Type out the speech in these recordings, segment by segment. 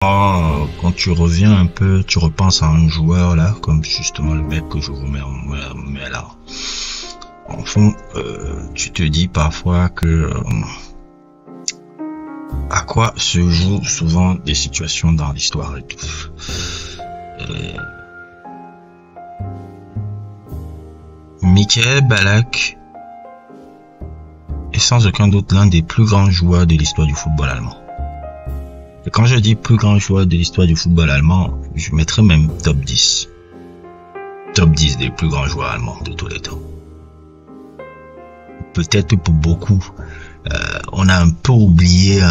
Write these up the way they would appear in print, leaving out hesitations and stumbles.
Quand tu reviens un peu, tu repenses à un joueur là, comme justement le mec que je vous mets là. En fond, tu te dis parfois que à quoi se jouent souvent des situations dans l'histoire et tout. Michael Ballack est sans aucun doute l'un des plus grands joueurs de l'histoire du football allemand. Et quand je dis plus grand joueur de l'histoire du football allemand, je mettrais même top 10. Top 10 des plus grands joueurs allemands de tous les temps. Peut-être pour beaucoup, on a un peu oublié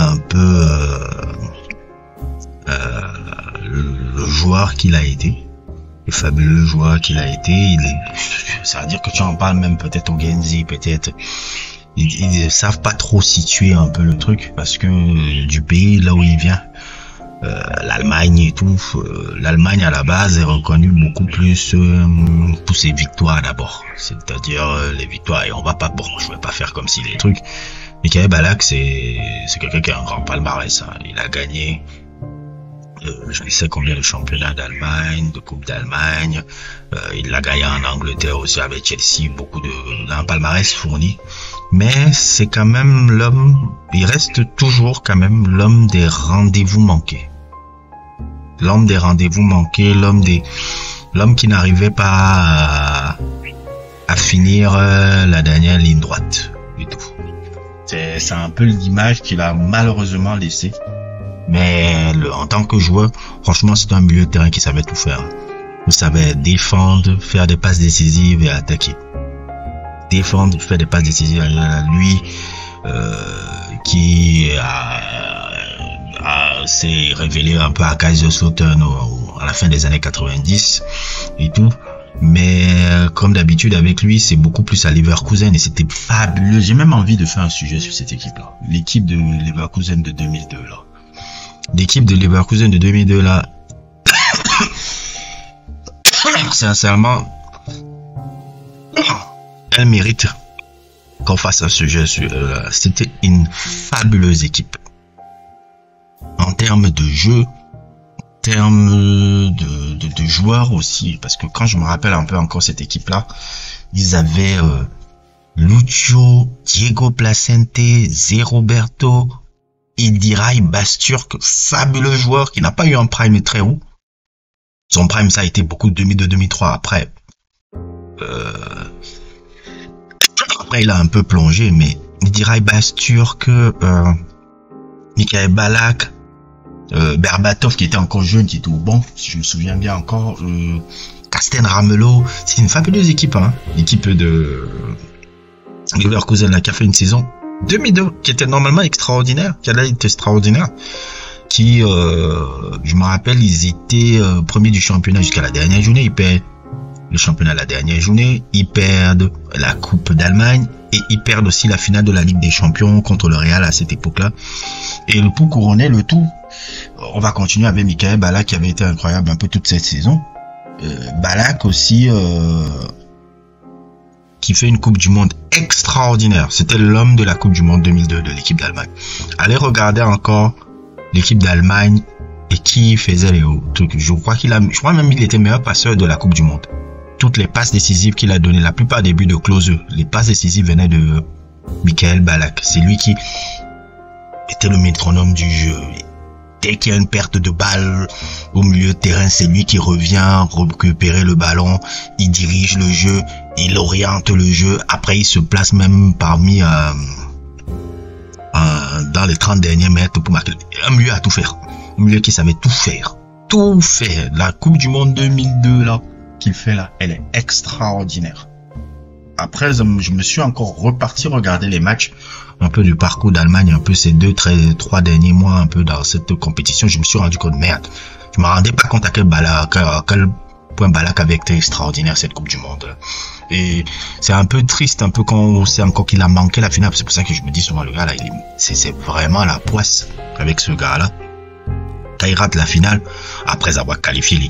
le joueur qu'il a été. Le fabuleux joueur qu'il a été. Ça veut dire que tu en parles même peut-être au Genzi, peut-être. Ils ne savent pas trop situer un peu le truc parce que du pays là où il vient, l'Allemagne et tout, l'Allemagne à la base est reconnue beaucoup plus pour ses victoires d'abord, c'est-à-dire les victoires. Et on va pas, bon, je vais pas faire comme si les trucs. Michael Ballack, c'est quelqu'un qui a un grand palmarès, hein. Il a gagné je ne sais combien de championnats d'Allemagne, de Coupe d'Allemagne, il l'a gagné en Angleterre aussi avec Chelsea, un palmarès fourni. Mais c'est quand même l'homme, il reste toujours quand même l'homme des rendez-vous manqués. L'homme des rendez-vous manqués, l'homme qui n'arrivait pas à finir la dernière ligne droite et tout. C'est un peu l'image qu'il a malheureusement laissée. Mais en tant que joueur, franchement, c'est un milieu de terrain qui savait tout faire. Il savait défendre, faire des passes décisives et attaquer. Défendre, faire des passes décisives. Lui, qui s'est révélé un peu à Kaiserslautern à la fin des années 90 et tout. Mais comme d'habitude avec lui, c'est beaucoup plus à Leverkusen et c'était fabuleux. J'ai même envie de faire un sujet sur cette équipe-là. L'équipe de Leverkusen de 2002 là. L'équipe de Leverkusen de 2002 là. Sincèrement, elle mérite qu'on fasse un sujet sur c'était une fabuleuse équipe. En termes de jeu, en termes de joueurs aussi, parce que quand je me rappelle un peu encore cette équipe-là, ils avaient Lucio, Diego Placente, Zé Roberto, Ildiray Basturk, fabuleux joueur qui n'a pas eu un prime très haut. Son prime, ça a été beaucoup de 2002-2003 après. Après, il a un peu plongé, mais Ildiray Basturk, Michael Ballack, Berbatov qui était encore jeune, qui était au banc, si je me souviens bien encore, Carsten Ramelow, c'est une fabuleuse équipe, hein. L'équipe de Leverkusen là, qui a fait une saison 2002, qui était normalement extraordinaire, qui allait être extraordinaire, qui, je me rappelle, ils étaient premiers du championnat jusqu'à la dernière journée, ils perdent le championnat la dernière journée, ils perdent la Coupe d'Allemagne, et ils perdent aussi la finale de la Ligue des Champions contre le Real à cette époque-là. Et pour couronner le tout, on va continuer avec Michael Ballack qui avait été incroyable un peu toute cette saison. Ballack aussi, qui fait une Coupe du Monde extraordinaire. C'était l'homme de la Coupe du Monde 2002 de l'équipe d'Allemagne. Allez regarder encore l'équipe d'Allemagne et qui faisait les trucs. Je crois même qu'il était meilleur passeur de la Coupe du Monde. Toutes les passes décisives qu'il a données, la plupart des buts de Klose, les passes décisives venaient de Michael Ballack. C'est lui qui était le métronome du jeu. Dès qu'il y a une perte de balle au milieu de terrain, c'est lui qui revient récupérer le ballon, il dirige le jeu, il oriente le jeu, après il se place même parmi dans les 30 derniers mètres pour marquer. Un milieu à tout faire, un milieu qui savait tout faire. La Coupe du Monde 2002 là qu'il fait là, elle est extraordinaire. Après, je me suis encore reparti regarder les matchs un peu du parcours d'Allemagne, un peu ces 3 derniers mois, un peu dans cette compétition. Je me suis rendu compte, merde, je me rendais pas compte à quel point Ballack avait été extraordinaire cette Coupe du Monde. Et c'est un peu triste, un peu quand on sait encore qu'il a manqué la finale. C'est pour ça que je me dis souvent, le gars là, c'est vraiment la poisse avec ce gars là. Quand il rate la finale, après avoir qualifié